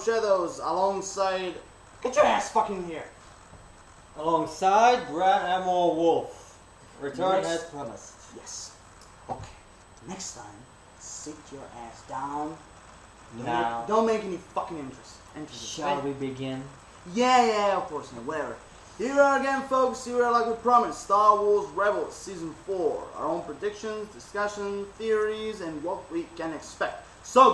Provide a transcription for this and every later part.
of Shadows alongside... Get your ass fucking here! Alongside Grand Admiral Wolf. Return Next. as promised. Yes. Okay. Next time, sit your ass down. Now, Don't make any fucking interest. shall we begin? Yeah, of course, whatever. Here we are again, folks. Here we are like we promised. Star Wars Rebels Season 4. Our own predictions, discussion, theories, and what we can expect. So,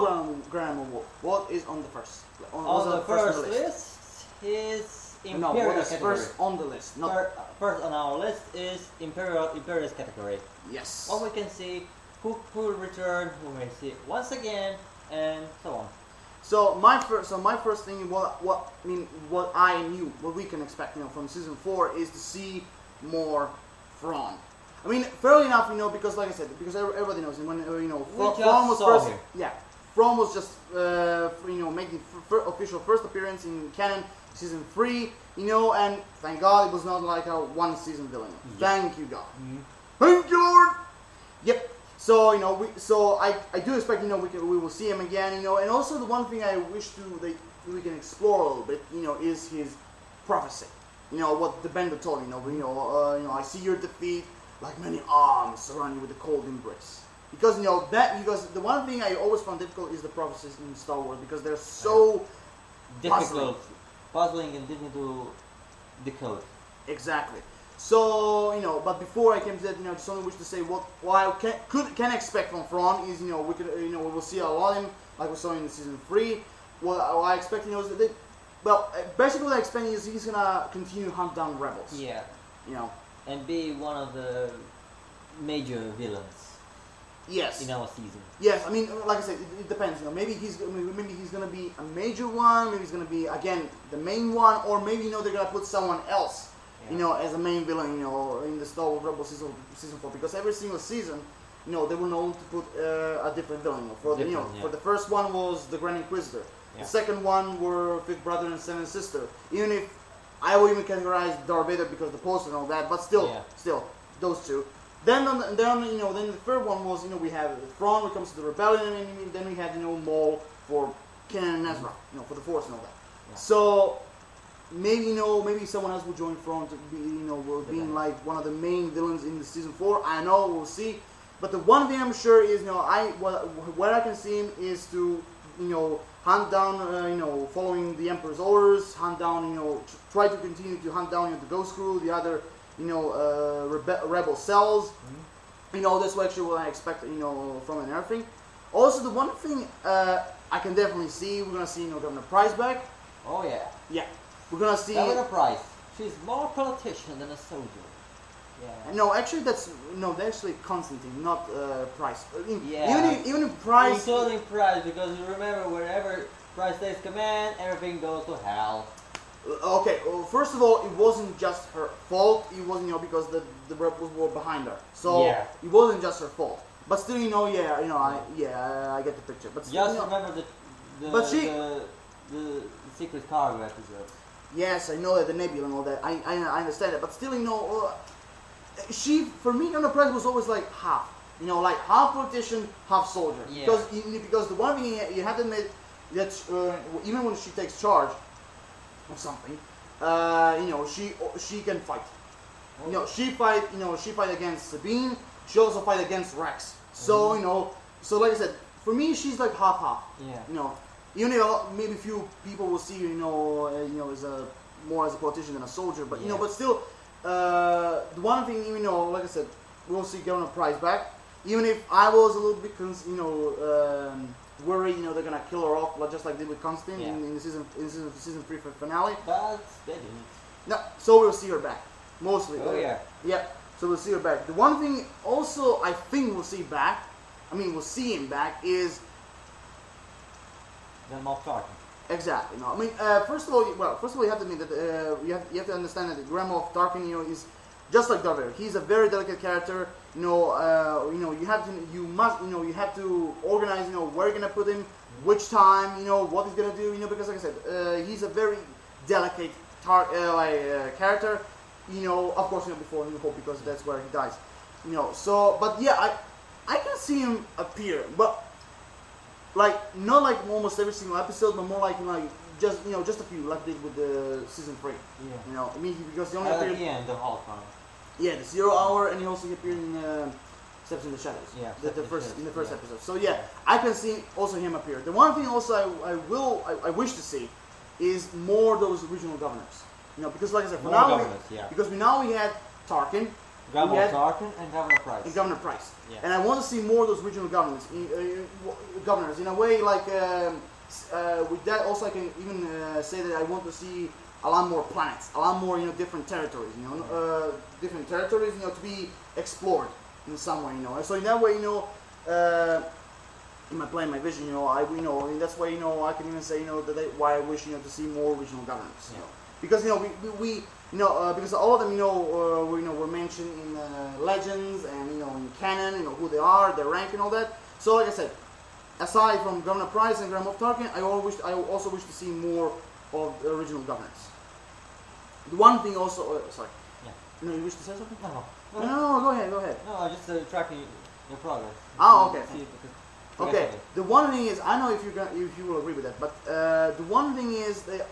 Grandma Wolf, what is on the first? On the first list is No, Imperial what is category. first on the list? Not First on our list is Imperialist category. yes. What we can see, who will return, who may see it once again, and so on. So my first thing, what I knew, what we can expect, from season 4 is to see more Thrawn. I mean, fairly enough, because like I said, because everybody knows, when Thrawn was first, him. yeah, Thrawn was just making official first appearance in canon, season 3, and thank God it was not like a one-season villain. Yep. Thank you, God. Thank you, Lord. Yep. So I do expect we will see him again, and also the one thing I wish that we can explore a little bit, is his prophecy. What the Bender told I see your defeat like many arms surround you with a cold embrace. Because because the one thing I always found difficult is the prophecies in Star Wars, because they're so Difficult, puzzling and difficult to decode. Exactly. So but before I came to that, just only wish to say what I can expect from Thrawn is we will see a lot of him like we saw in season 3. What I expect is that basically what I expect is he's gonna continue to hunt down rebels. Yeah. And be one of the major villains. Yes. In our season. Yes, I mean, like I said, it depends. Maybe he's gonna be a major one. Maybe he's gonna be again the main one, or maybe they're gonna put someone else. Yeah. As a main villain, in the Star Wars Rebels season 4, because every single season, they were known to put a different villain. For the first one was the Grand Inquisitor. Yeah. The second one were Fifth Brother and Seventh Sister. Even if I will even categorize Darth Vader because the poster and all that, but still those two. Then the third one was we have Thrawn when it comes to the rebellion, and then we had Maul for Kanan and Ezra, for the Force and all that. Yeah. So. Maybe someone else will join Thrawn to be, being like one of the main villains in the season 4. I know, we'll see. But the one thing I'm sure is, what I can see him is to, hunt down, following the Emperor's orders, hunt down, try to continue to hunt down the Ghost Crew, the other, rebel cells. Mm-hmm. That's actually what I expect, from and everything. Also, the one thing I can definitely see, we're gonna see, Governor Price back. Oh yeah. Yeah. We're gonna see. Governor Price. She's more politician than a soldier. Yeah. No, actually, that's actually Constantine, not Price. Yeah. Even if Price. Including Price, because you remember, wherever Price takes command, everything goes to hell. Okay. Well, first of all, it wasn't just her fault. It wasn't because the rebels were behind her. So it wasn't just her fault. But still, I get the picture. But still, just remember the secret cargo episode. Yes, I know that the Nebula and all that. I understand it, but still, she for me, Price was always like half. Like half politician, half soldier. Yeah. Because the one thing you have to admit that even when she takes charge of something, she can fight. She fight against Sabine. She also fight against Rex. So so like I said, for me, she's like half. Yeah. Even if maybe few people will see as more as a politician than a soldier, but but still, the one thing like I said, we'll see Governor Price back. Even if I was a little bit worried, they're gonna kill her off, just like they did with Constantine in the season 3 finale. But they didn't. No, so we'll see her back mostly. Oh yeah. Yeah. So we'll see her back. The one thing also I think we'll see him back is. Then Moff Tarkin. Exactly. No, I mean, first of all, you have to admit that you have to understand that the Grand Moff Tarkin, is just like Darth Vader. He's a very delicate character. You have to organize, where you're gonna put him, which time, what he's gonna do, because like I said, he's a very delicate character. Of course, before New Hope, because that's where he dies. So, but yeah, I can see him appear, but like not like almost every single episode, but more like just just a few, like they did with the season 3. Yeah. I mean because the only At appeared, the end, the Hulk one. yeah, the 0 Hour, and he also appeared in Steps in the Shadows. Yeah, the Steps in the first Shadows, in the first yeah. episode. So yeah, I can see also him appear. The one thing also I wish to see is more those original governors. Because like I said, for More now governors, yeah. because we had Tarkin, Governor had- Tarkin and Governor Price. and Governor Price. Yeah. And I want to see more of those regional governors in a way like with that also I can even say that I want to see a lot more planets, a lot more different territories, different territories to be explored in some way, and so in that way in my plan, my vision, and that's why I can even say why I wish to see more regional governors, because we because all of them were mentioned in legends and in canon, who they are, their rank and all that. So like I said, aside from Governor Price and Grand Moff Tarkin, I also wish to see more of the original governors. The one thing also, sorry, Yeah. no, you wish to say something? No, No, go ahead, go ahead. no, I'm just tracking your progress. Oh, okay. See if you could Okay, progress the one thing is, I know if you will agree with that, but the one thing is that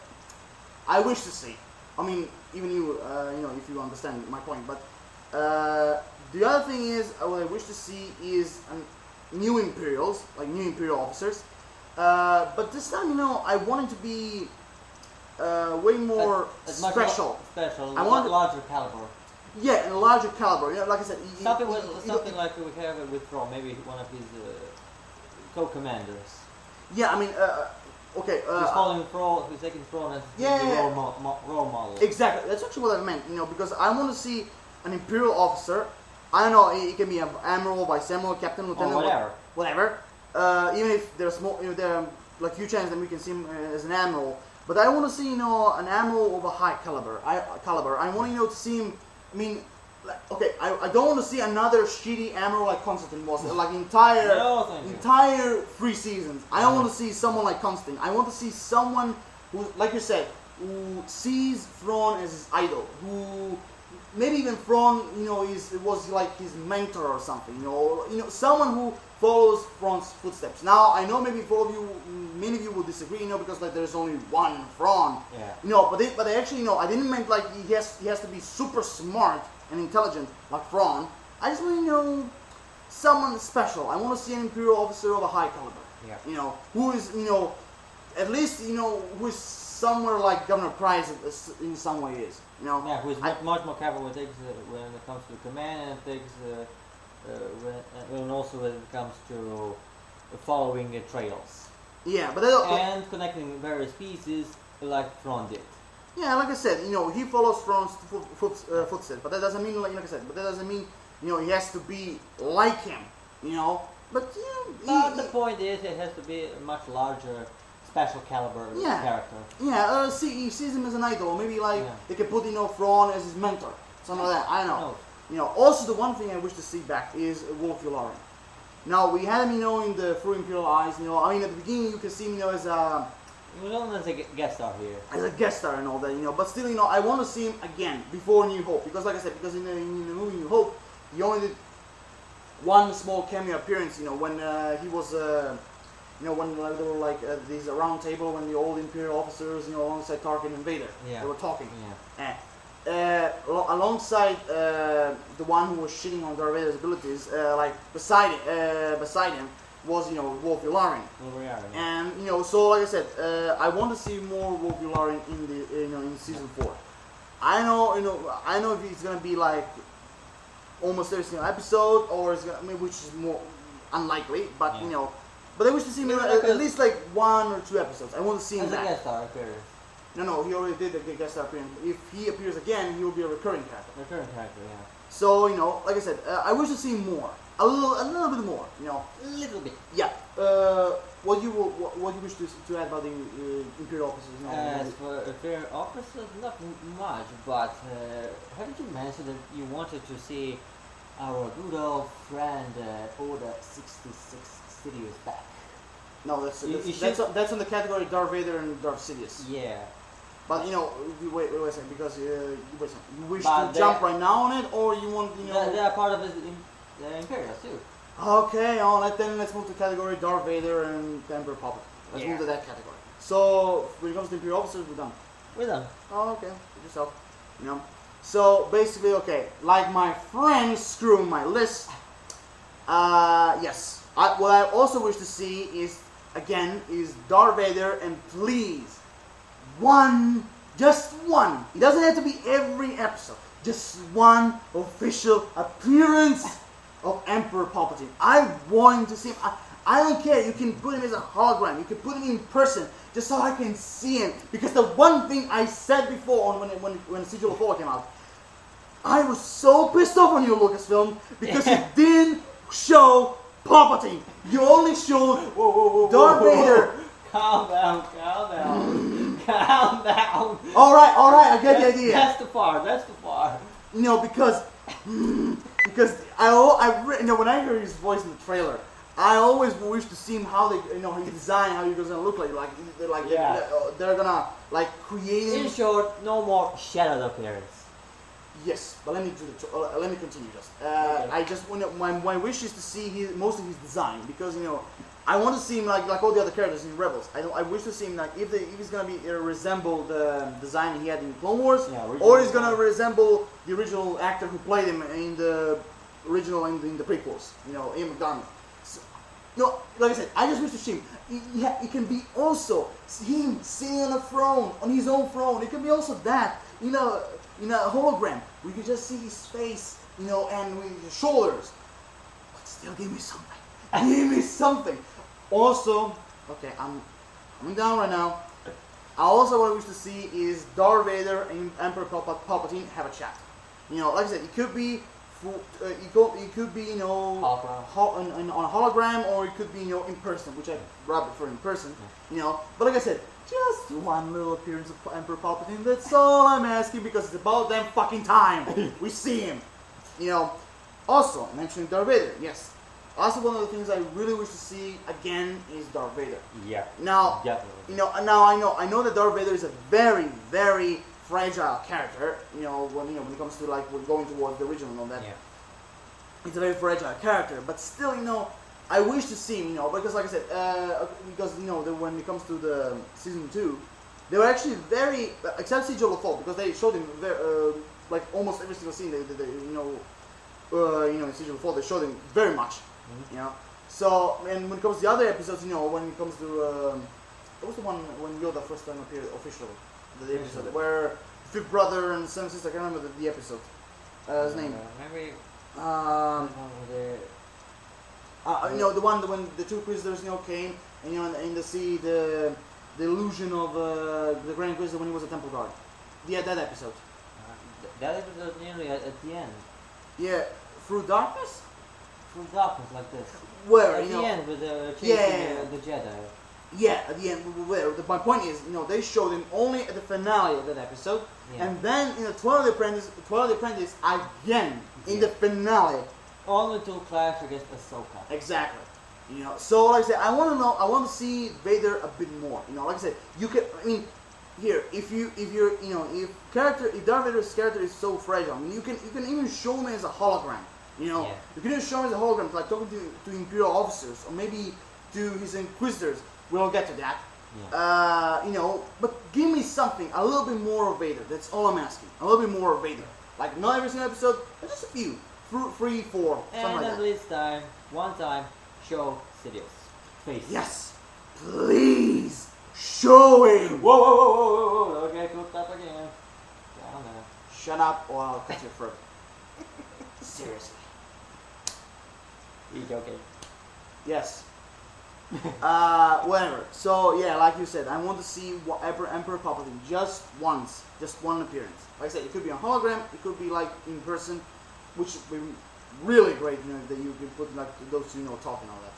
I wish to see. I mean, even you, if you understand my point. But the other thing is, what I wish to see is new Imperials, like new Imperial officers. But this time, I want it to be way more much special. Special, I want- larger caliber. Yeah, and a larger caliber. Like I said, Something like we have with Thrawn, maybe one of his co-commanders. Yeah, I mean, okay. He's following Thrawn, who's taking Thrawn as Yeah, the yeah, role model. Exactly. That's actually what I meant. Because I want to see an Imperial officer. I don't know. It can be an admiral, vice admiral, captain, lieutenant, whatever. Whatever. Even if there's small, there are like few chances that we can see him as an admiral. But I want to see, an admiral of a high caliber. I want to see him. I mean, okay. I don't want to see another shitty admiral like Constantine was. Like No, thank you. entire 3 seasons. I don't want to see someone like Constantine. I want to see someone who, like you said, who sees Thrawn as his idol, who maybe even Thrawn, was like his mentor or something, someone who follows Thrawn's footsteps. Now I know maybe many of you will disagree, because like there's only one Thrawn, Yeah. but I actually I didn't mean like he has to be super smart and intelligent like Thrawn. I just want someone special. I want to see an Imperial officer of a high caliber. Yeah. Who is at least who is somewhere like Governor Price in some way is. Yeah, who is much more careful when it comes to command, and takes and also when it comes to following trails Yeah, but and connecting various pieces like Thrawn did. yeah, like I said, he follows Thrawn's footsteps, but that doesn't mean like I said, but that doesn't mean he has to be like him, But But the point is, it has to be a much larger, special caliber character. Yeah, he sees him as an idol. Maybe they can put Thrawn as his mentor, something like that. I don't know. Also the one thing I wish to see back is Wolf Yularen. Now we had him, in the Through Imperial Eyes. I mean, at the beginning you can see him, as a guest star here. As a guest star and all that, But still, I want to see him again before New Hope, because like I said, because in the movie New Hope, he only did one small cameo appearance. When he was. When they were like these round table when the old Imperial officers, alongside Tarkin and Vader, they were talking. Alongside the one who was shitting on Darth Vader's abilities, like beside him was Wolf Yularen. And so like I said, I want to see more Wolf Yularen in the in season 4. I know if it's gonna be like almost every single episode, or it's gonna, which is more unlikely, but But I wish to see him at least like 1 or 2 episodes. I want to see him back. As a guest star appearance. No, he already did a guest star appearance. If he appears again, he will be a recurring character. Recurring character, yeah. So like I said, I wish to see more, a little bit more. A little bit. Yeah. What you wish to add about the Imperial officers? As for Imperial officers, not much. But haven't you mentioned that you wanted to see our good old friend Order 66 Sidious back? No, that's in the category Darth Vader and Darth Sidious. Yeah. But wait a second, because you wish to jump right now on it, or you want They are part of the Imperials too. Okay, let's move to category Darth Vader and Emperor Palpatine. Let's move to that category. So when it comes to Imperial officers, we're done. We're done. Oh, okay. Good yourself. You know. So basically, okay, like my friends screwing my list. Yes. What I also wish to see is Darth Vader, and please, just one. It doesn't have to be every episode. Just one official appearance of Emperor Palpatine. I want to see him. I don't care. You can put him as a hologram. You can put him in person, just so I can see him. Because the one thing I said before when Siege of the Fallen came out, I was so pissed off on you, Lucasfilm, because you didn't show Palpatine. You only showed Darth Vader. Calm down. Calm down. All right, I get the idea. That's too far. You know, because when I hear his voice in the trailer, I always wish to see him how they, his design, how he's gonna look like. They're gonna create him. In short, no more shadowed appearance. Yes, but let me continue just. Okay. I just my wish is to see most of his design, because I want to see him like all the other characters in Rebels. I wish to see him if he's gonna be resemble the design he had in Clone Wars, or he's gonna resemble the original actor who played him in the original in the prequels. Ian McDonald. So, like I said, I just wish to see him. It can be also him sitting on a throne, on his own throne. It can be also that in a hologram. We could just see his face, and with his shoulders. But still, give me something. Give me something. Also, okay, I'm coming down right now. Also, what I wish to see is Darth Vader and Emperor Palpatine have a chat. Like I said, it could be on a hologram, or it could be in person, which I rather prefer in person. But like I said, just one little appearance of Emperor Palpatine. That's all I'm asking, because it's about damn fucking time we see him. Also mentioning Darth Vader, yes. Also, one of the things I really wish to see again is Darth Vader. Yeah. Now, definitely. I know that Darth Vader is a very, very fragile character. When it comes to we're going towards the original and all that. Yeah. It's a very fragile character, but still, I wish to see him, because like I said, when it comes to the season 2, they were actually very, except Siege of the Fall, because they showed him almost every single scene. In Siege of the Fall, they showed him very much. So, and when it comes to the other episodes, when it comes to what was the one when Yoda first time appeared officially, the episode where fifth brother and son sister, I can't remember the episode, his name. Maybe. The one when the two prisoners came, and they see the illusion of the Grand Inquisitor when he was a Temple Guard. Yeah, that episode. That episode nearly at the end. Yeah, through darkness. Through darkness, like this. Where at the end with the chasing the Jedi. Yeah, at the end. Where my point is, they showed him only at the finale of that episode, and then in the Twilight of the Apprentice again in the finale. Only to clash against Ahsoka. Exactly. So like I said, I want to see Vader a bit more. Like I said, you can. Here, if Darth Vader's character is so fragile, you can even show him as a hologram. You can even show him as a hologram, like talking to Imperial officers, or maybe to his Inquisitors. We'll get to that. But give me something, a little bit more of Vader. That's all I'm asking. A little bit more of Vader. Like not every single episode, but just a few. 3, 4, something and like at that. least one time, show Sidious face. Yes, please show him. Whoa! Okay, cooked up again. Down there. Shut up, or I'll cut your throat. Seriously. You joking? Yes. Whatever. So yeah, like you said, I want to see Emperor Palpatine just once, just one appearance. Like I said, it could be on hologram, it could be like in person, which would be really great. That you can put those two, talking all that.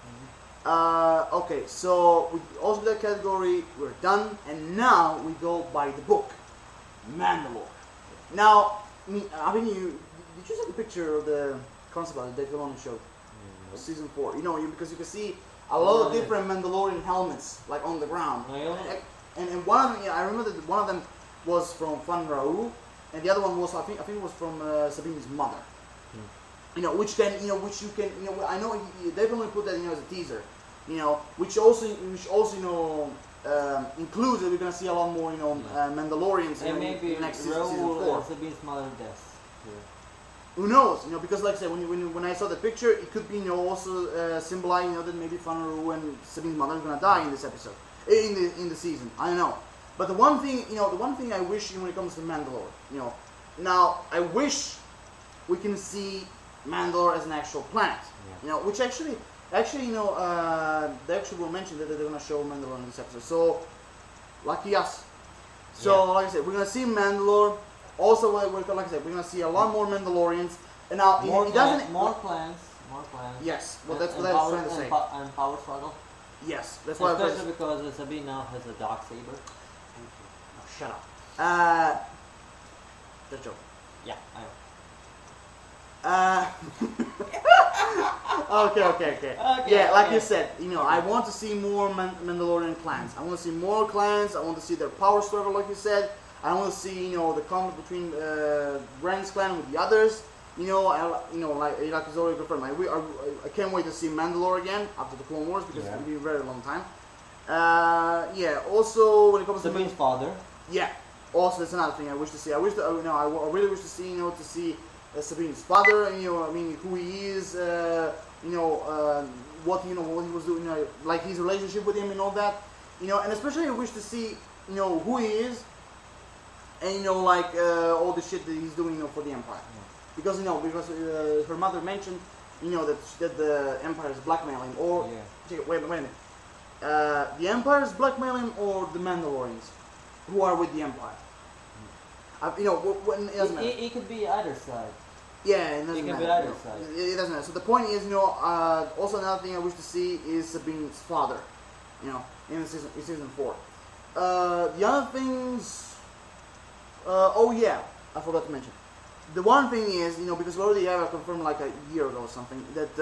Okay, so we also that category we're done, and now we go by the book, Mandalore. Now, I think did you see the picture of the concept art that Dave Filoni showed? Season 4. Because you can see a lot of different Mandalorian helmets on the ground. And one of them, I remember that one of them was from Fan Rau, and the other one was I think it was from Sabine's mother. which can, which you can, I know you definitely put that, as a teaser, which also, includes that we're gonna see a lot more, Mandalorians And maybe in next season Raoul 4. and Sabine's mother death. Who knows? Because like I said, when I saw the picture, it could be, also symbolizing, that maybe Fanaro and Sabine's mother are gonna die in this episode, in the season. I don't know. But the one thing I wish, when it comes to Mandalore, now I wish we can see Mandalore as an actual planet, which actually, they actually will mention that they're gonna show Mandalore in this episode. So, lucky us. So, like I said, we're gonna see Mandalore. Also, like I said, we're gonna see a lot more Mandalorians. And now more it doesn't more plans. Yes, well, that's what I was trying to say. And power struggle. Yes, that's why. Especially because Sabine now has a dark saber. Oh, shut up. That's a joke. Yeah, I know. Okay. Yeah, like you said, I want to see more Mandalorian clans. I want to see more clans. I want to see their power struggle, like you said. I want to see, the conflict between Rand's clan with the others. Like it's already confirmed. I can't wait to see Mandalore again after the Clone Wars because it's gonna be a very long time. Also when it comes to Sabine's father. Yeah. Also, that's another thing I wish to see. I really wish to see, Sabine's father. Who he is. What he was doing. Like his relationship with him and all that. And especially I wish to see, who he is. And all the shit that he's doing, for the Empire. Because her mother mentioned, that the Empire is blackmailing, or wait a minute, the Empire is blackmailing, or the Mandalorians, who are with the Empire. It doesn't matter. It could be either side. Yeah, it doesn't It can matter. be either side. It doesn't matter. So the point is, also another thing I wish to see is Sabine's father, in season 4. The other things. I forgot to mention. The one thing is, because we already have confirmed like a year ago or something, that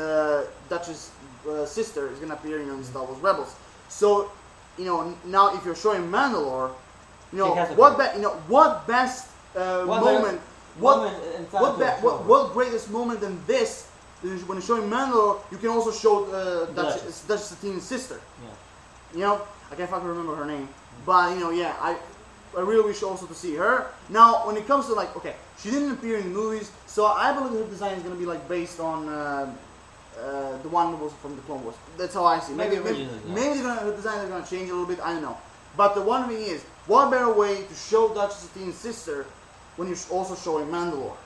Duchess' sister is gonna appear, in Star Wars Rebels. So, now if you're showing Mandalore, what best moment, what greatest moment than this? When you're showing Mandalore, you can also show Duchess Satine's sister. Yeah. I can't fucking remember her name, but I really wish also to see her. Now, when it comes to she didn't appear in movies, so I believe her design is gonna be based on the one that was from the Clone Wars. That's how I see it. Maybe her design is gonna change a little bit. I don't know. But the one thing is, what better way to show Duchess Satine's sister when you're also showing Mandalore?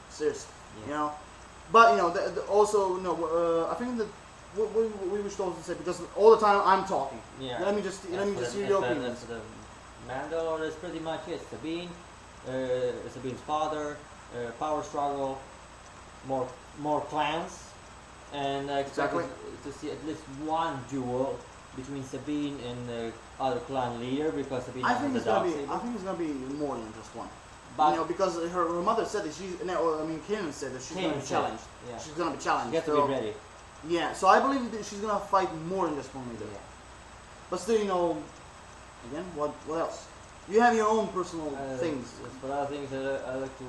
Seriously, But I think that we wish to also say, because all the time I'm talking. Yeah. Let me just hear your opinions. Mandalore is pretty much it. Sabine's father, power struggle, more clans, and I expect to see at least one duel between Sabine and the other clan leader, because Sabine has the dark saber. I think it's gonna be more than just one. But because her mother said that Kanan said that she's gonna be challenged. Yeah. She's gonna be challenged. You have to be ready. Yeah, so I believe that she's gonna fight more than just one leader. Yeah. But still, again, what else? You have your own personal things. But other things that I like to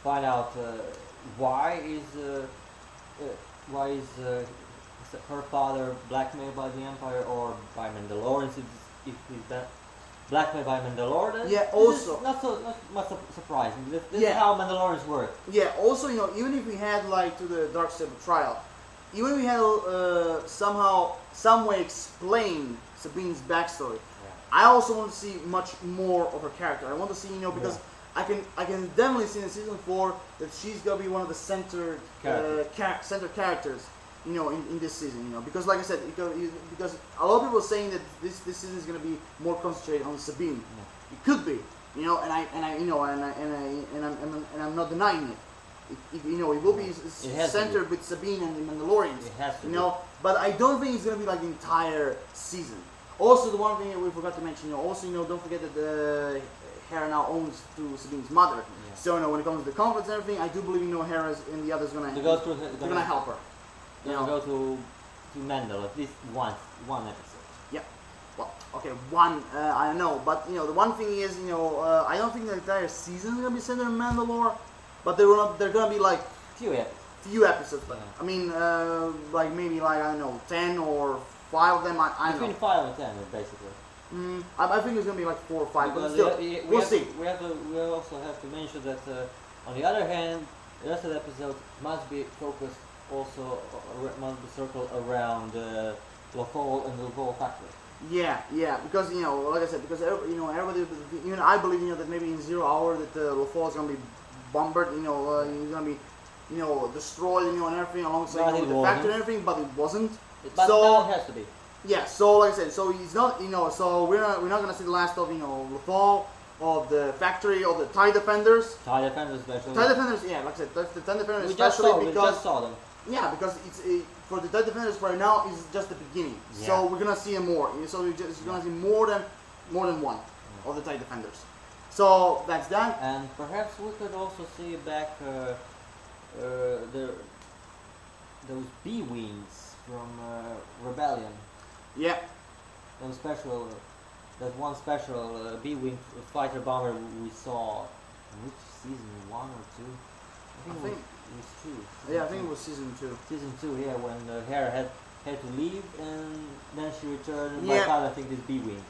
find out why is her father blackmailed by the Empire or by Mandalorians? If he's blackmailed by Mandalorians, this is not much surprising. This is how Mandalorians work. Yeah. Also, even if we had to the Darksaber trial, even if we had some way explain Sabine's backstory. I also want to see much more of her character. I want to see, because I can definitely see in season 4 that she's gonna be one of the center characters, in this season, because like I said, because a lot of people are saying that this season is gonna be more concentrated on Sabine. Yeah. It could be, and I'm not denying it. It will be centered with Sabine and the Mandalorians. It has to but I don't think it's gonna be the entire season. Also, the one thing that we forgot to mention, don't forget that Hera now owns to Sabine's mother. Yeah. So, when it comes to the conflicts and everything, I do believe, Hera and the others they're gonna help her. Go to Mandalore at least one episode. Yeah. Well, okay, one. I don't know, but the one thing is, I don't think the entire season is gonna be centered in Mandalore, but they're gonna be few few episodes, but Yeah. I mean, like maybe like I don't know, 10 or 5 of them. I don't Between know. 5 and 10, basically. I think it's gonna be like 4 or 5, but Because still, we'll see. We also have to mention that on the other hand, the rest of the episode must be focused also must be circled around Lothal and the Lothal factory. Yeah, because like I said, because everybody, I believe that maybe in 0 hour that Lothal is gonna be bombarded, he's gonna be, destroyed, and everything alongside But it the wasn't. factory and everything, but it wasn't. But So now it has to be. yeah, so like I said, so he's not, so we're not gonna see the last of Lothal, of the factory, of the TIE defenders. TIE defenders especially. TIE defenders, yeah, like I said, the TIE defenders we especially just because saw them. yeah, because for the TIE defenders right now is just the beginning. Yeah. So we're gonna see more. So we're just gonna see more than one of the TIE defenders. So that's that. And perhaps we could also see back those B-wings from Rebellion. Yeah, That one special B-wing fighter bomber we saw. Which season? 1 or 2? I think it was 2. yeah, I think it was season 2. Season 2, yeah, when Hera had to leave and then she returned and Yeah. by I think this B-wing.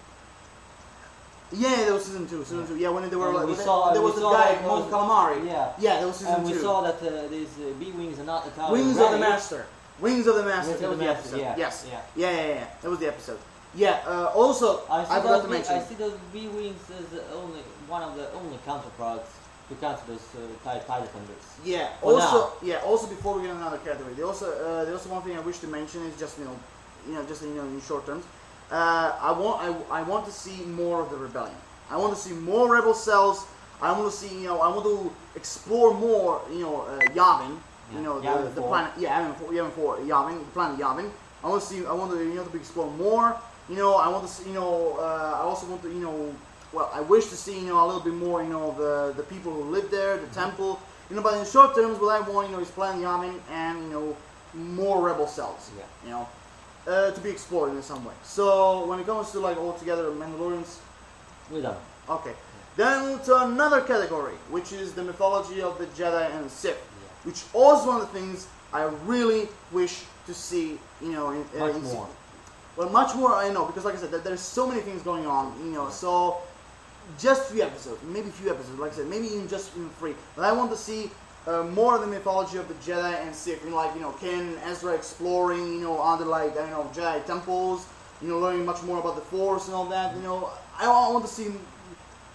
Yeah, that was season 2. Season 2. Yeah, when they were And like, we there saw- was we the saw guy that Mon those- Calamari. Yeah. Yeah, that was season And 2. we saw that these B-wings are not Italian. Wings of the ready. Master. Wings of the Master. Wings That of was the the Master, episode. yeah, Yes. yeah. Yeah. That was the episode. Yeah. Also, I forgot those to mention. I see those B-wings as one of the only counterparts to counter those TIE defenders. Yeah. For Also before we get another category, the also one thing I wish to mention is just in short terms, I want to see more of the rebellion. I want to see more rebel cells. I want to see I want to explore more Yavin. Yavin The 4. planet. Yeah, Yavin 4. Yavin, the planet Yavin. I want to be explore more. I want to see. I also want to. Well, I wish to see a little bit more. The people who live there, the temple. But in short terms, what I want is planet Yavin and more rebel cells. Yeah. To be explored in some way. So when it comes to like altogether Mandalorians, We're done. okay. Then to another category, which is the mythology of the Jedi and the Sith, which also one of the things I really wish to see. Much more. Well, much more. I know because, like I said, there's so many things going on. So just few episodes, maybe few episodes. Like I said, maybe even just 3. But I want to see more of the mythology of the Jedi and Sith. Ken, Ezra exploring. Other Jedi temples. Learning much more about the Force and all that. I want to see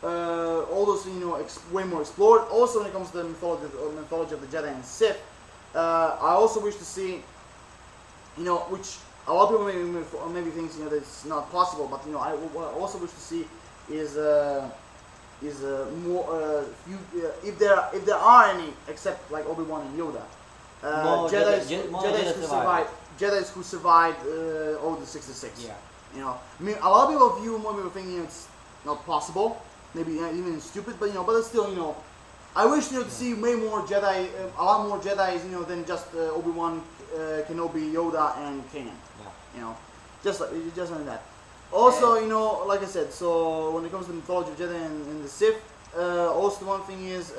all those way more explored. Also, when it comes to the mythology of the Jedi and Sith, I also wish to see, which a lot of people maybe thinks that it's not possible, but what I also wish to see is more if there are any except like Obi-Wan and Yoda, Jedi's who survived Order 66. Yeah. I mean, a lot of people view more people thinking it's not possible, maybe even stupid, but but it's still I wish to see way more Jedi, a lot more Jedi's than just Obi-Wan, Kenobi, Yoda, and Kanan. Yeah. Just like that. Also, like I said, so when it comes to the mythology of Jedi and the Sith, also the one thing is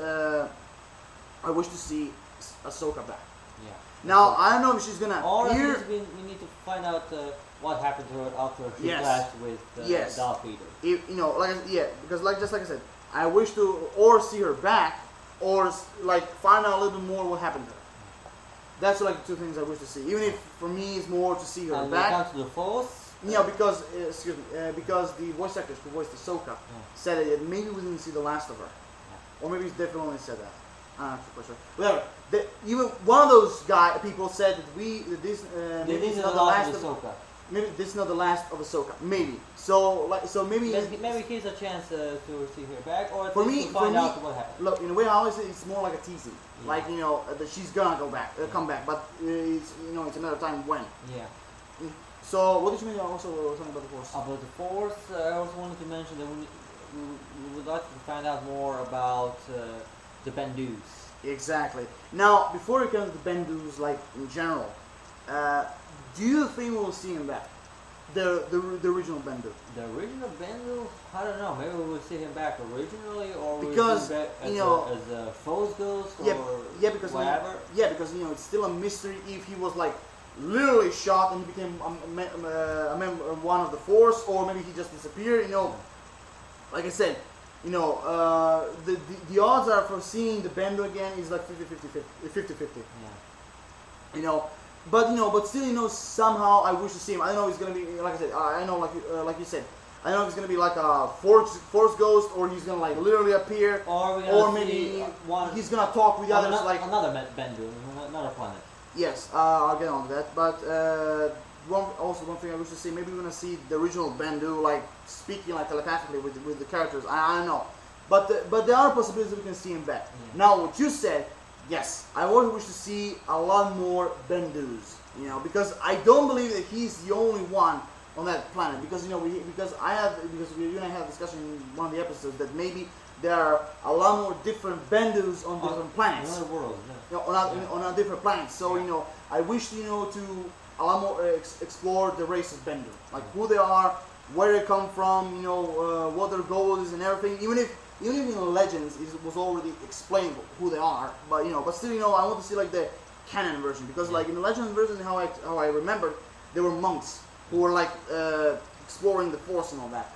I wish to see Ahsoka back. Yeah. Now I don't know if she's gonna Or at appear. least we need to find out what happened to her after she Yes. clashed with Yes. Darth Vader. Because just like I said, I wish to or see her back, or find out a little bit more what happened to her. That's like the 2 things I wish to see. Even if for me it's more to see her And when it back. comes to the Force, Because because the voice actress who voiced Ahsoka said that maybe we didn't see the last of her, or maybe he's definitely only said that. I'm not quite sure. Whatever. Even one of those people said that this this is not the last of Ahsoka. Maybe this is not the last of Ahsoka. Maybe. So maybe. Maybe here's a chance to see her back, or at For least me- to find for me- out what happened. Look, in a way, I always say it's more like a teasing. Yeah. Like that she's gonna come back, but it's it's another time when. Yeah. So what did you mean? Also something about the Force. About the Force, I also wanted to mention that we would like to find out more about the Bendus. Exactly. Now, before we come to the Bendus, like in general, do you think we'll see him back? The original Bendu. The original Bendu, I don't know. Maybe we'll see him back originally, or Because, we'll see him back as, you know, as a Foes Ghost, Yeah, or yeah, because whatever. because it's still a mystery if he was like literally shot and he became a member one of the Force, or maybe he just disappeared. Like I said, the odds are for seeing the Bendu again is like 50-50. Yeah. But still, somehow I wish to see him. I don't know if he's gonna be, like I said, I know, like you said, I don't know if he's gonna be like a Force Ghost, or he's gonna like literally appear, Or maybe he's gonna talk with the others, like another Bendu, another planet. yes, I'll get on to that. But one thing I wish to see, maybe we're gonna see the original Bendu like speaking like telepathically with the characters. I don't know, but there are possibilities that we can see him back. Yeah. Now, what you said. Yes, I also wish to see a lot more Bendus, because I don't believe that he's the only one on that planet. Because you and I had a discussion in one of the episodes that maybe there are a lot more different Bendus on different planets. On other worlds, yeah. On a different planets. So I wish to a lot more explore the race of Bendu, like who they are, where they come from, what their goal is and everything. Even if in Legends it was already explained who they are, but still, I want to see like the canon version, because like in the Legends version, how I remembered, they were monks who were like exploring the Force and all that.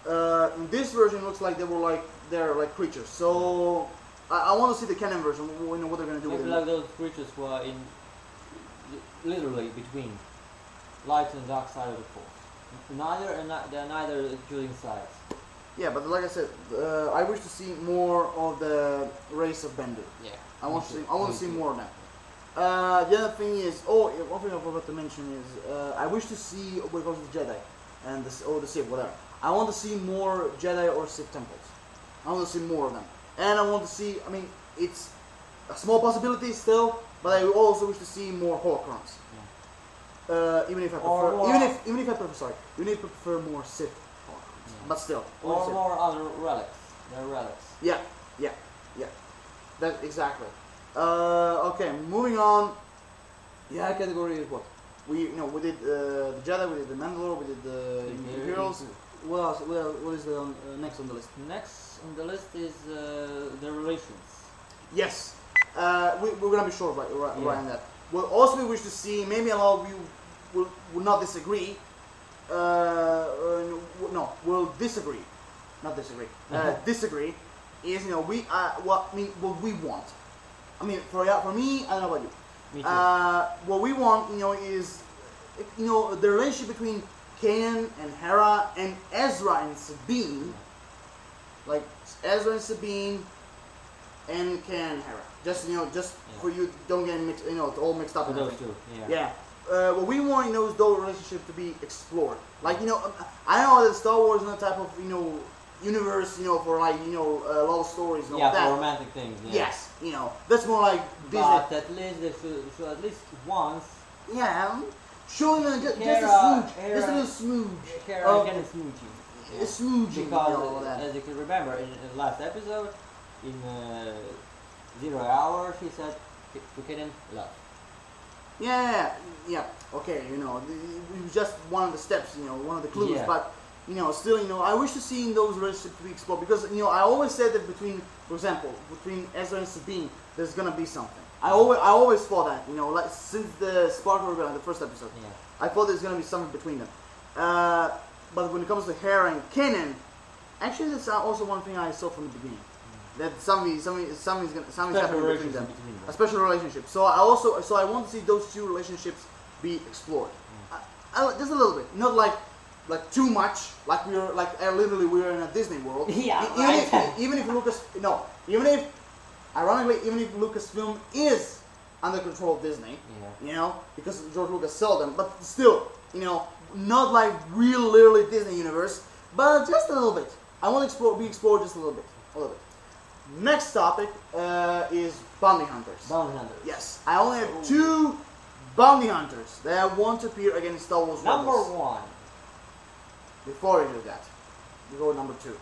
Yeah. In this version, it looks like they're like creatures. So I want to see the canon version. What they're gonna do with Maybe it. like those creatures who are in literally between light and dark side of the Force. They're neither choosing sides. Yeah, but like I said, I wish to see more of the race of Bendu. Yeah. I want to see more of that. The other thing is, one thing I forgot to mention is, I wish to see what goes with Jedi and the Sith, whatever. I want to see more Jedi or Sith temples. I want to see more of them, and I want to see. I mean, it's a small possibility still, but I also wish to see more holocrons. Yeah. Even if I prefer more Sith. But still. Or more other relics. They're relics. Yeah. That exactly. Okay, moving on. Yeah, category is what? We did the Jedi, we did the Mandalore, we did the Imperials. What else? What is the next on the list? Next on the list is the relations. Yes. We're gonna be short right on that. We'll also wish to see, maybe a lot of you will not disagree. No, we'll disagree. Not disagree. Disagree is what we want. I mean, for me, I don't know about you. Me too. What we want, is the relationship between Kanan and Hera and Ezra and Sabine, like Ezra and Sabine and Kanan and Hera. Just for you don't get mixed, all mixed up. For those two, yeah. What we want, is those relationships to be explored. Like, I know that Star Wars is a type of, universe, for like, love stories and all yeah, that. for romantic things. Yeah. Yes, that's more like Disney. But at least they should at least once. Yeah, showing just a little smooch. Hera again is smooching. Yeah. Smooching. Because that. as you can remember, in the last episode, in 0 Hour, she said to Kanan, love. Yeah. Okay, it was just one of the steps, one of the clues. Yeah. But still, I wish to see those relationships to be explored, because I always said that for example, between Ezra and Sabine, there's gonna be something. I always thought that, like since the Spark of Rebellion, the first episode, I thought there's gonna be something between them. But when it comes to Hera and Kanan, actually, that's also one thing I saw from the beginning. That something's happening between them. A special relationship. So I want to see those two relationships be explored. Just a little bit, not like too much. Like literally we're in a Disney world. Yeah. Even if Lucasfilm is under control of Disney, because George Lucas sold them, but still, not like real literally Disney universe, but just a little bit. I want to be explored just a little bit. Next topic is bounty hunters. Bounty hunters. Yes, I only have 2 bounty hunters that want to appear against Star Wars Number Rebels. 1. Before we do that, we go number 2.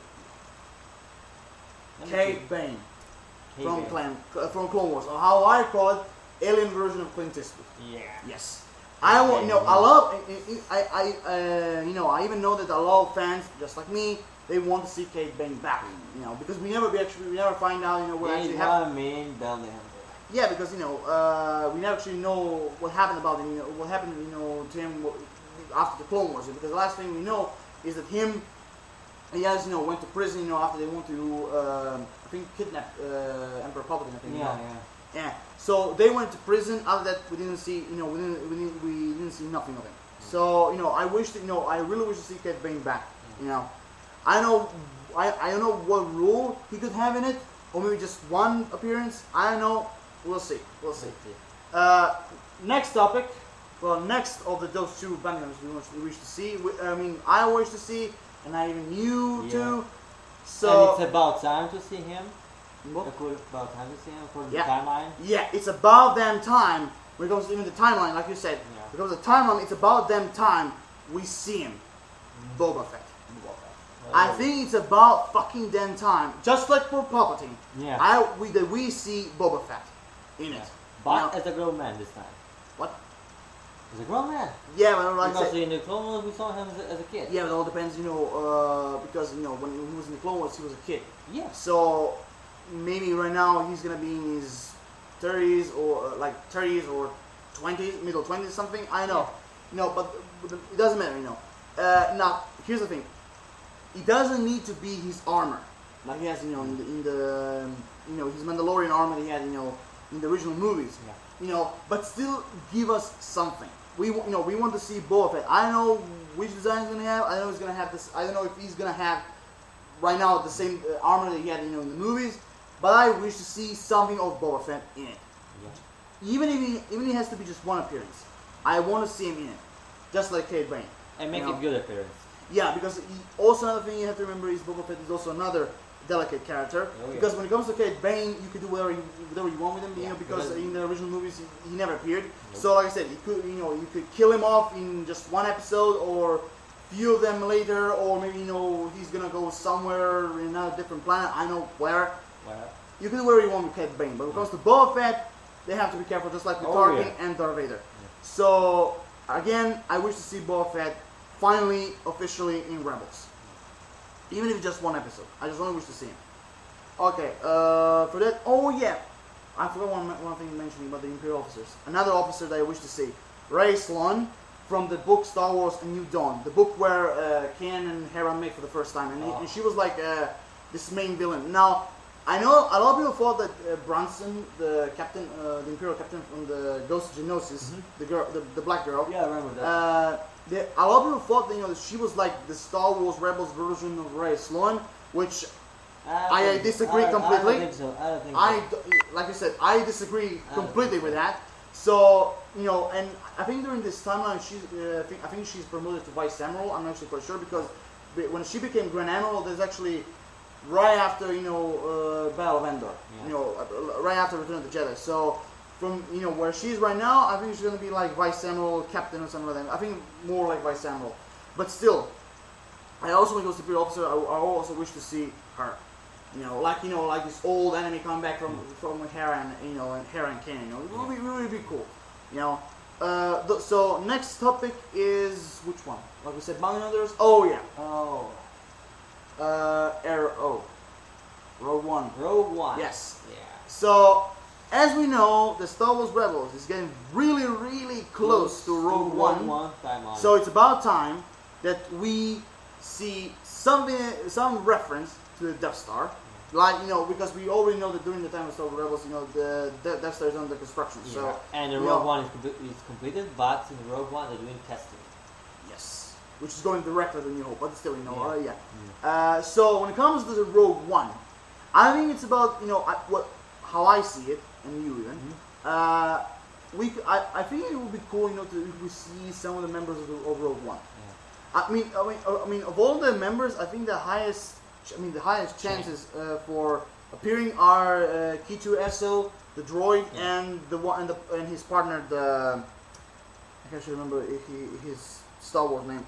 Cade Bane from Clone Wars, or how I call it, alien version of Clint Eastwood. Yeah. Yes, I want, you know, I love, you know, I even know that a lot of fans, just like me, they want to see Cade Bane back, you know, because we never find out, you know, what actually happened. Yeah, because you know, we never actually know what happened about him, you know, what happened, you know, to him after the Clone Wars. Because the last thing we know is that he has, you know, went to prison, you know, after they want to, I think, kidnap Emperor Palpatine. I think. Yeah. So they went to prison. After that, we didn't see, you know, we didn't see nothing of him. So you know, I really wish to see Cade Bane back. You know, I don't know what role he could have in it, or maybe just one appearance. I don't know. We'll see. Next topic. Well, next of those two band members we wish to see. I mean, I wish to see, and I even you too. So and it's about time to see him. What? About time to see him for the timeline. Yeah, it's about damn time. When it comes to even the timeline, like you said, because the timeline, it's about damn time we see him. Boba Fett. I think it's about fucking damn time. Just like for Palpatine. Yeah. We see Boba Fett in it. But as a grown man this time. What? As a grown man. Yeah, but like because in the Clone Wars we saw him as a kid. Yeah, but it all depends, you know, because, you know, when he was in the Clone Wars, he was a kid. Yeah. So maybe right now he's gonna be in his 30s or like 30s or 20s, middle 20s, something. I know. You know, but it doesn't matter, you know. Now here's the thing. It doesn't need to be his armor, like he has, you know, in the you know, his Mandalorian armor that he had, you know, in the original movies. Yeah. You know, but still give us something. We want to see Boba Fett. I don't know which design he's gonna have. I know he's gonna have this. I don't know if he's gonna have right now the same armor that he had, you know, in the movies. But I wish to see something of Boba Fett in it. Yeah. Even if he has to be just one appearance, I want to see him in it, just like Cade Bane. And make it good appearance. Yeah, because also another thing you have to remember is Boba Fett is also another delicate character. Because when it comes to Cade Bane, you can do whatever you want with him. You know, because in the original movies he never appeared. So like I said, you could kill him off in just one episode, or few of them later, or maybe, you know, he's gonna go somewhere in another different planet. I know where. You can do whatever you want with Cade Bane. But when it comes to Boba Fett, they have to be careful, just like with Tarkin and Darth Vader. So again, I wish to see Boba Fett finally, officially in Rebels. Even if it's just one episode. I just only wish to see him. Okay, for that, oh yeah. I forgot one thing mentioning about the Imperial officers. Another officer that I wish to see. Rey Sloane from the book Star Wars A New Dawn. The book where Kanan and Hera met for the first time. And she was like this main villain. Now, I know a lot of people thought that Bronson, the captain, the Imperial captain from the Ghost of Geonosis, the girl, the black girl. Yeah, I remember that. A lot of people thought that, you know, that she was like the Star Wars Rebels version of Rey Sloane, which I disagree completely. I don't think so. I don't think so. Like I said, I disagree completely with that. So, you know, and I think during this timeline, I think she's promoted to Vice Admiral. I'm not actually quite sure, because when she became Grand Admiral, there's actually right after, you know, Battle of Endor, you know, right after Return of the Jedi. So from, you know, where she is right now, I think she's gonna be like Vice Admiral, Captain, or something like that. I think more like Vice Admiral. But still, I also, when it goes to Imperial Officer, I also wish to see her. You know, like this old enemy coming back from Hera and, you know, and Hera and Kanan. You know, it would be really cool. You know. So next topic is which one? Like we said, Bounty Hunters. Oh yeah. Oh. Rogue One. Rogue One. Yes. Yeah. So, as we know, the Star Wars Rebels is getting really close to Rogue One. So it's about time that we see some reference to the Death Star. Like, you know, because we already know that during the time of Star Wars Rebels, you know, the Death Star is under construction. Yeah. So, and the Rogue One is completed, but in the Rogue One they're doing testing. Yes. Which is going directly to New Hope, but still, you know, so when it comes to the Rogue One, I think it's about, you know, how I see it, and you even. I think it would be cool, you know, if we see some of the members of Rogue One. Yeah. I mean, of all the members, I think the highest chances for appearing are K2 SO, the droid, and his partner, I can't remember his Star Wars name.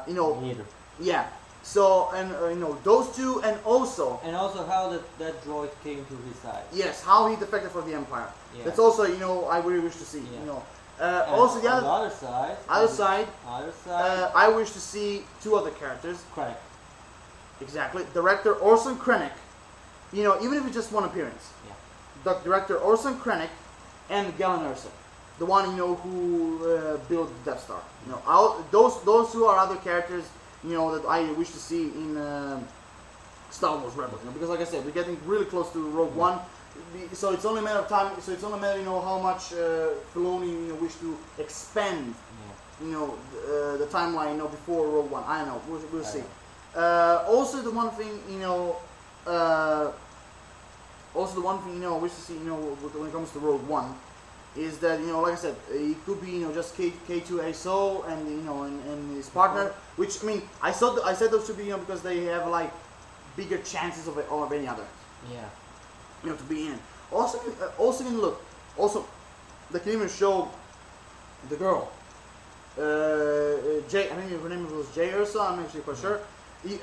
You know. Neither. Yeah. So, and you know, those two, and also how that droid came to his side. Yes, how he defected for the Empire. Yeah. That's also, you know, I really wish to see. Yeah. You know, Also, the on the other other side, other side, I wish to see two other characters. Krennic. Exactly. Director Orson Krennic. You know, even if it's just one appearance. Yeah. The director Orson Krennic and Galen Erso, the one who built the Death Star. You know, those two are other characters. You know, that I wish to see in Star Wars Rebels. You know, because like I said, we're getting really close to Rogue One. So it's only a matter of time. So it's only a matter, how much Filoni, wish to expand, the timeline, before Rogue One. I don't know. We'll see. Also, the one thing, I wish to see, when it comes to Rogue One, is that, like I said, it could be, just K2SO and and his partner. Which, I mean, I said those should be, because they have like bigger chances of any other. Yeah. To be in. Also, look. Also, they can even show the girl. Jay. I think her name was Jay Ursa. I'm actually quite sure. They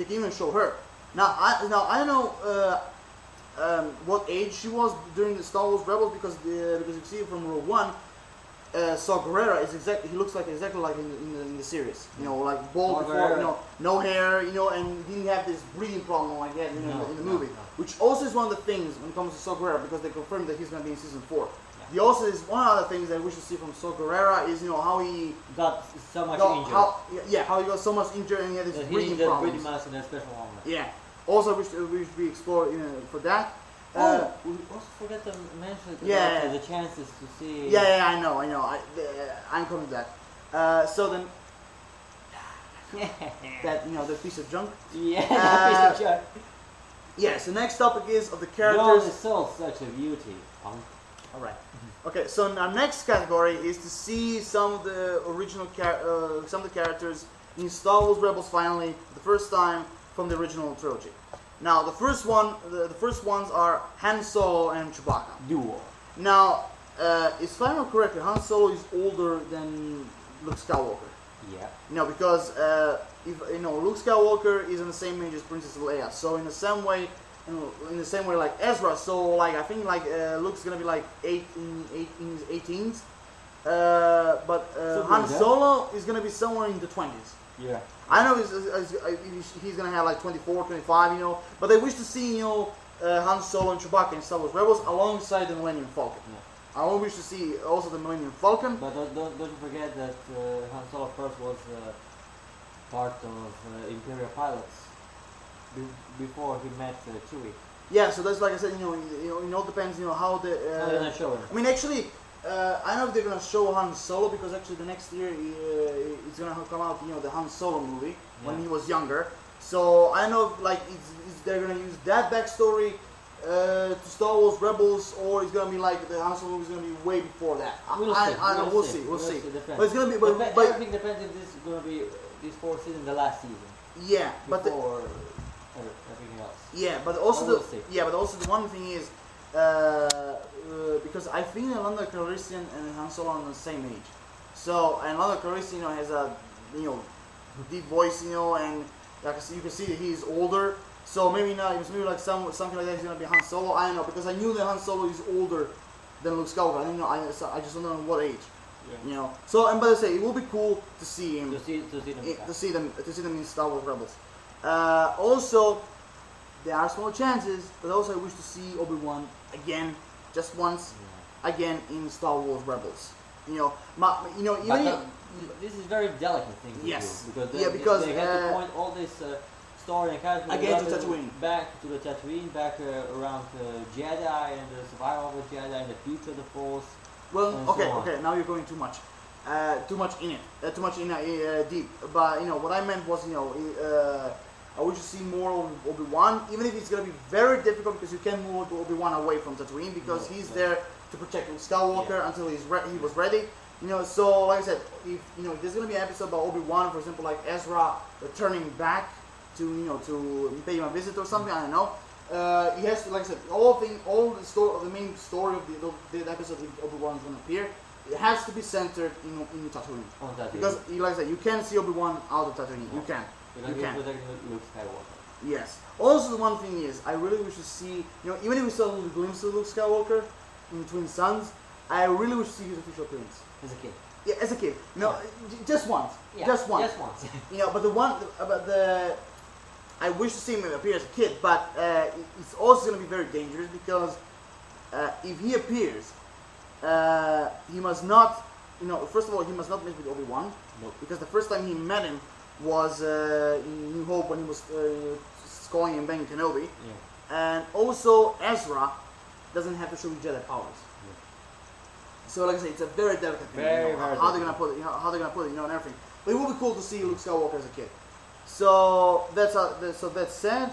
can even show her. Now I don't know what age she was during the Star Wars Rebels, because you see it from Rogue One. Saw Gerrera is he looks exactly like in the series. Like bald before, no hair, and he didn't have this breathing problem like that, in the movie. Which also is one of the things when it comes to Saw Gerrera, because they confirmed that he's going to be in season 4. Yeah. The also is one of the things that we should see from Saw Gerrera is how he got so much injured. How he got so much injured and he had this breathing problems. Breathing mask in a special armor. Yeah. Also, we should explore for that. We also forgot to mention the chances to see. Yeah, I know. I'm coming to that. So then, that piece of junk. Yeah, that piece of junk. Yes. The next topic is of the characters. Yours is so such a beauty. All right. Okay. So our next category is to see some of the original some of the characters in Star Wars Rebels finally, the first time from the original trilogy. Now, the first ones are Han Solo and Chewbacca. Duo. Now, if I remember correctly, Han Solo is older than Luke Skywalker. Yeah. Because Luke Skywalker is in the same age as Princess Leia. So in the same way, like Ezra. So like I think Luke's gonna be like in his 18s. But Han Solo is gonna be somewhere in the 20s. Yeah. I know he's going to have like 24, 25, but I wish to see, Han Solo and Chewbacca in Star Wars Rebels alongside the Millennium Falcon. Yeah. I wish to see also the Millennium Falcon. But don't forget that Han Solo first was part of Imperial pilots before he met Chewie. Yeah, so that's like I said, it all depends, how the... How they're gonna show him. I mean, actually... I don't know if they're gonna show Han Solo, because actually the next year it's gonna come out, the Han Solo movie when he was younger. So I don't know if they're gonna use that backstory to Star Wars Rebels, or it's gonna be like the Han Solo movie is gonna be way before that. We'll see. But it's gonna be. But everything depends if this is gonna be this fourth season, the last season. Yeah, before everything else. Yeah, but also the one thing is. Because I think Lando Calrissian and Han Solo are on the same age. So, and Lando Calrissian, has a, deep voice, and like you can see that he's older. So maybe not, maybe like something like that is gonna be Han Solo. I don't know, because I knew that Han Solo is older than Luke Skywalker. I didn't know. I just don't know what age. Yeah. So, and but I say it will be cool to see him. To see them in Star Wars Rebels. Also. There are small chances, but also I wish to see Obi-Wan again, just once, again in Star Wars Rebels. This is very delicate thing to do, because they have to point all this story and character again to Tatooine, back to the Tatooine, back around Jedi and the survival of the Jedi and the future of the Force. Well, okay, now you're going too much in it, too much in deep. But what I meant was, I wish to see more of Obi-Wan, even if it's going to be very difficult, because you can't move Obi-Wan away from Tatooine, because he's there to protect Luke Skywalker until he was ready. So like I said, if there's going to be an episode about Obi-Wan, for example, like Ezra returning back to pay him a visit or something, I don't know. He has to, like I said, all the main story of the episode with Obi-Wan is going to appear. It has to be centered in Tatooine. Because, like I said, you can't see Obi-Wan out of Tatooine. You can. Because he's protecting Luke Skywalker. Yes. Also, the one thing is, I really wish to see, even if we saw a little glimpse of Luke Skywalker in Twin Suns, I really wish to see his official appearance. As a kid. Yeah, as a kid. No, just once. Yeah, Just once. Just once. You know, but I wish to see him appear as a kid, but it's also going to be very dangerous because if he appears, he must not, you know, first of all, he must not mix with Obi-Wan. Nope. Because the first time he met him was in New Hope when he was scoring and banging Kenobi. Yeah. And also, Ezra doesn't have to show Jedi powers. So, like I say, it's a very delicate thing. Very, you know, very how they're gonna put it, how they're gonna put it, you know, and everything. But it would be cool to see Luke Skywalker as a kid. So that's said.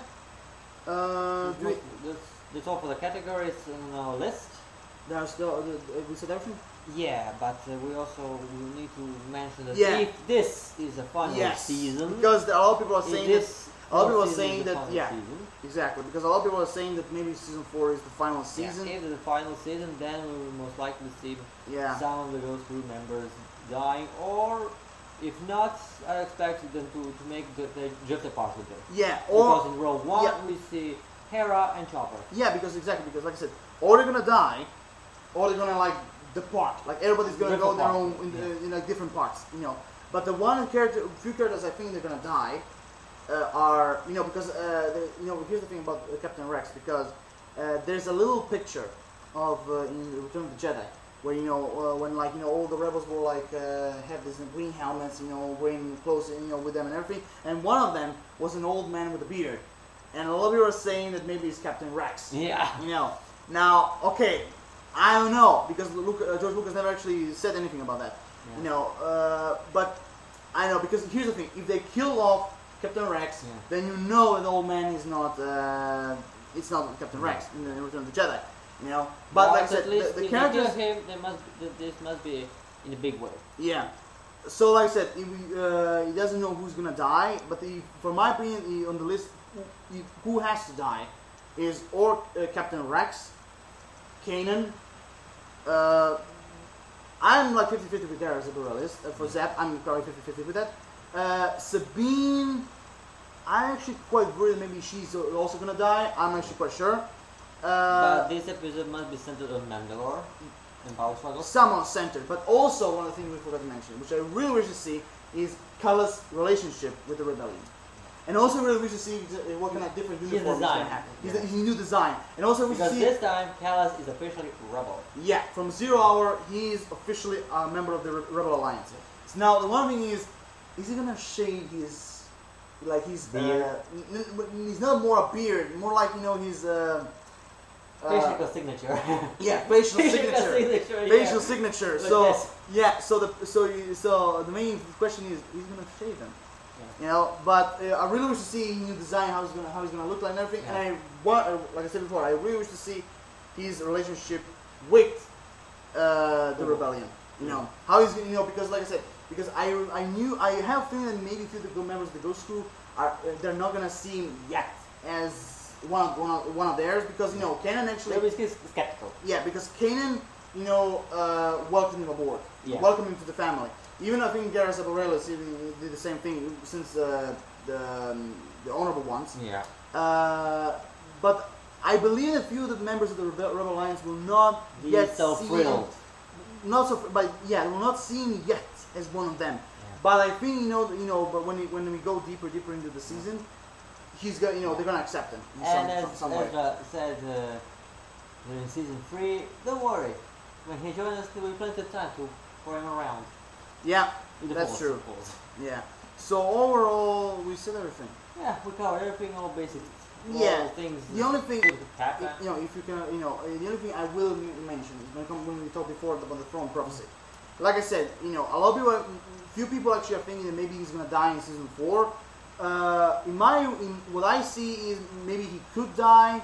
That's all for the categories in our list. There's still we said everything. Yeah, but we also will need to mention that Yeah. if this is a final Yes, season, because a lot of people are saying that. A lot of people are saying is the that, final yeah, season. exactly. Because a lot of people are saying that maybe season 4 is the final season. Yeah, if it's the final season, then we will most likely see Yeah. some of those crew members dying, or if not, I expect them to make just a part with them. Yeah, Because or in Rogue One yeah. we see Hera and Chopper. yeah, because like I said, or they're gonna die, or they're gonna like depart. Like everybody's gonna go Different their parts, own in like different parts, you know. But the few characters I think they're gonna die are, you know, because you know, here's the thing about Captain Rex, because there's a little picture of in Return of the Jedi where, you know, when like, you know, all the rebels were like have these green helmets, you know, wearing clothes, you know, with them and everything, and one of them was an old man with a beard, and a lot of people are saying that maybe it's Captain Rex. Yeah. You know, now, okay, I don't know, because George Lucas never actually said anything about that. Yeah. You know, but I know, because here's the thing: if they kill off Captain Rex, Yeah. then you know that old man is not. It's not Captain Rex in the Return of the Jedi. You know, but like I said, at least the if characters. they kill him, this must be in a big way. Yeah. So like I said, he doesn't know who's gonna die, but for my opinion, on the list, who has to die is or Captain Rex, Kanan. I'm like 50-50 with Dara Zaborellis. For Zap, I'm probably 50-50 with that. Sabine, I'm actually quite worried that maybe she's also gonna die. I'm actually quite sure. But this episode must be centered on Mandalore and power struggles. Somewhat centered, but also one of the things we forgot to mention, which I really wish to see, is Kala's relationship with the rebellion. And also really wish to see what kind of different uniforms he's design. gonna have. Yeah. His new design. And also we Because see this time, Kallus is officially rebel. yeah, from 0 Hour, he's officially a member of the Rebel Alliance. So now the one thing is he gonna shave his, like his beard? He's not more a beard, more like, you know, his Facial signature. yeah, facial signature. Facial signature. Like So this. yeah, so the main question is he's gonna shave them. You know, but I really wish to see new design, how he's gonna look like and everything. Yeah. And I want, like I said before, I really wish to see his relationship with the rebellion. You know, how he's, you know, because like I said, because I have a feeling that maybe a few of the members of the Ghost Crew are they're not gonna see him yet as one of theirs, because, you know, Kanan actually. They were skeptical. Yeah, because Kanan, you know, welcomed him aboard. Yeah. Welcomed him to the family. Even I think Gareth Zaborellis even did the same thing since the Honorable Ones. Yeah. But I believe a few of the members of the Rebel Alliance will not Be yet so see thrilled. him. Not so, but yeah, will not see him yet as one of them. Yeah. But I think, you know, but when we go deeper into the season, he's gonna, you know, they're gonna accept him in And some way. as said during season 3, don't worry. When he joins us, there will be plenty of time for him around. Yeah, In the that's Force, true. of course. Yeah. So overall, we said everything. Yeah, we covered everything, all basic. Yeah. All things. The only thing, could happen. you know, if you can, you know, the only thing I will mention is when we talked before about the throne prophecy. Like I said, you know, a lot of people, few people actually are thinking that maybe he's gonna die in season 4. In what I see is maybe he could die,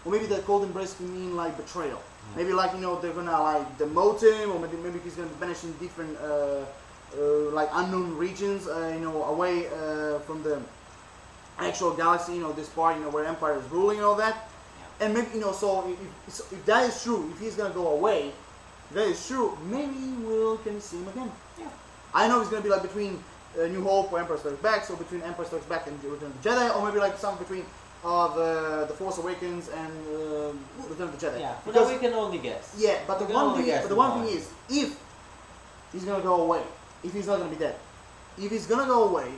or maybe the cold embrace can mean like betrayal. Yeah. Maybe like, you know, they're gonna like demote him, or maybe he's gonna be banished in different like unknown regions, you know, away from the actual galaxy, you know, this part, you know, where Empire is ruling and all that. Yeah. And maybe, you know, so if that is true, if he's gonna go away, if that is true, maybe we can see him again. Yeah. I know it's gonna be like between New Hope or Empire Strikes Back, so between Empire Strikes Back and Return of the Jedi, or maybe like something between the Force Awakens and Return of the Jedi. Yeah, for Because- now we can only guess. Yeah, but the We can one only thing, guess but the one why. thing is, if he's gonna go away, if he's not gonna be dead, if he's gonna go away,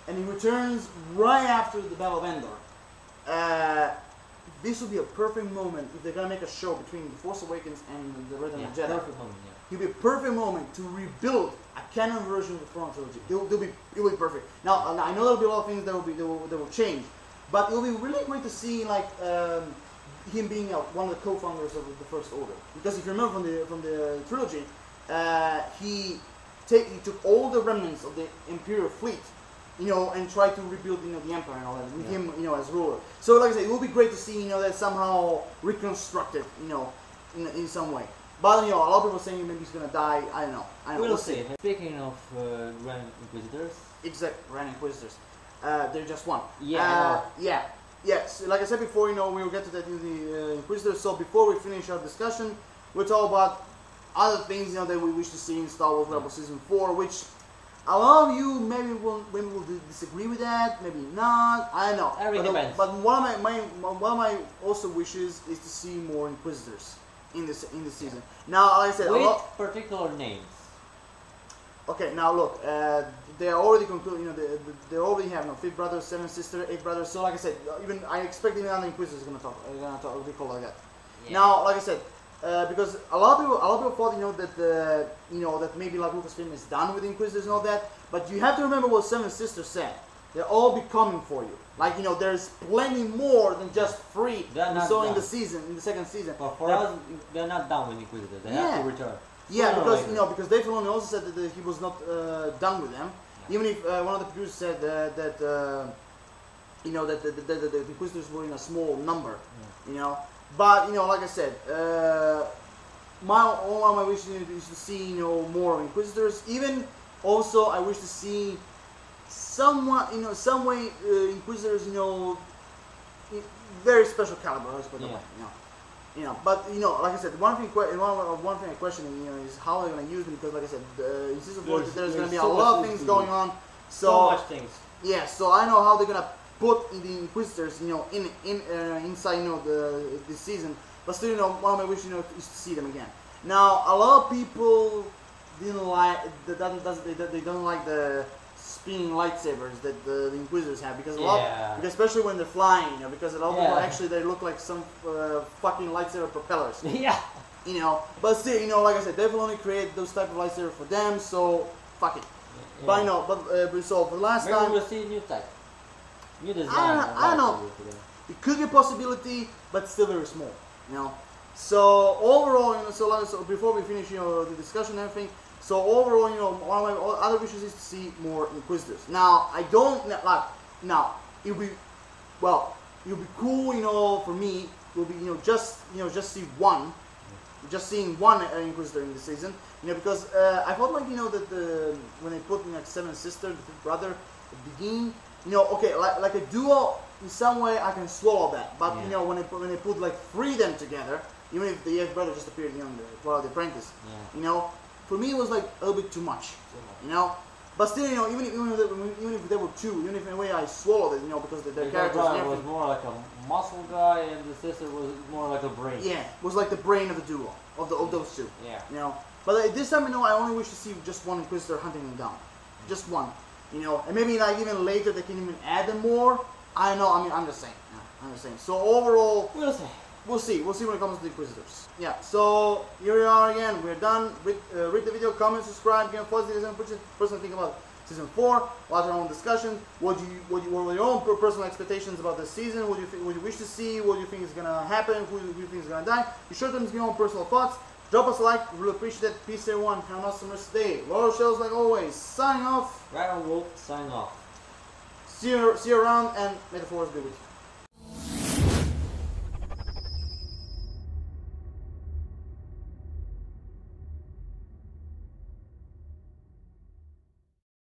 and he returns right after the Battle of Endor, this would be a perfect moment if they're gonna make a show between the Force Awakens and the Return Yeah, of the Jedi. perfect moment, yeah. It'll be a perfect moment to rebuild a canon version of the Throne trilogy. It'll be perfect. Now I know there'll be a lot of things that will change, but it'll be really great to see like him being one of the co-founders of the First Order. Because if you remember from the trilogy, he took all the remnants of the Imperial fleet, and tried to rebuild the Empire and all that with him as ruler. So like I said, it will be great to see that somehow reconstructed in some way. But a lot of people are saying maybe he's gonna die. I don't know. We'll see. Speaking of Grand Inquisitors, Exact Grand Inquisitors. They're just one. Yeah, Yes. Like I said before, we will get to that in the Inquisitors. So before we finish our discussion, we'll talk about other things that we wish to see in Star Wars Rebels Season 4, which a lot of you maybe will disagree with that, maybe not. I don't know. Everything depends. But one of my also wishes is to see more Inquisitors in this season. Now, like I said, with particular names. Okay, now look, they are already concluded. They already have 5th brother, 7th sister, 8th brother. So, like I said, I expect even other Inquisitors are gonna be called like that. Yeah. Now, like I said, because a lot of people thought that maybe like Lucasfilm is done with Inquisitors and all that. But you have to remember what 7th sister said. They'll all be coming for you. Like there's plenty more than just 3 They're we not saw done. in the second season. But for us, they're not done with Inquisitors. They have to return. Yeah, Sooner or because later. because Dave Filoni also said that he was not done with them. Even if one of the producers said that the Inquisitors were in a small number, But like I said, one of my wishes is to see more Inquisitors. Even also, I wish to see somewhat some way Inquisitors very special caliber. Let's put it that way. But like I said, one thing I question is how they're gonna use them, because like I said, in season 4 there's gonna be a so lot of much things to going do. on. So much things. Yeah, so I know how they're gonna put the Inquisitors, inside, this season. But still, one of my wishes, is to see them again. Now, a lot of people didn't like they don't like the spinning lightsabers that the Inquisitors have, because because especially when they're flying, because a lot of people actually they look like some fucking lightsaber propellers. Yeah. But still, like I said, they've only created those type of lightsabers for them, so fuck it. Yeah. But so for the last Maybe time, we'll see new type. New design. I don't know. It could be a possibility, but still very small. So overall, so before we finish, the discussion and everything. So overall, one of my other wishes is to see more Inquisitors. Now, I don't like. Now, it'll be cool, for me. It will be, just see one, just seeing one Inquisitor in the season. Because I felt like, that when they put like 7th sister, the 5th brother at the beginning, okay, like a duo. In some way, I can swallow that. But when they put like 3 of them together, even if the 8th brother just appeared, in the Twilight Apprentice, for me it was like a little bit too much, But still, even if there were 2, even if in a way I swallowed it, because their characters and brother was everything. more like a muscle guy, and the sister was more like a brain. Yeah, it was like the brain of the duo of those 2. Yeah. But this time, I only wish to see just one Inquisitor hunting them down, just one, and maybe like even later they can even add them more. I know. I mean, I'm just saying. So overall, We'll see. We'll see when it comes to the Inquisitors. Yeah, so here we are again. We're done. Read the video, comment, subscribe, give positive and personal think about season 4. Watch our own discussion. What were your own personal expectations about this season? What do you wish to see? What do you think is gonna happen? Who do you think is gonna die? Be sure to give your own personal thoughts. Drop us a like. Really appreciate it. Peace everyone. Have an awesome rest of the day. Loyal shells like always. Signing off. Dragon Wolf, sign off. See you around, and may the force be with you.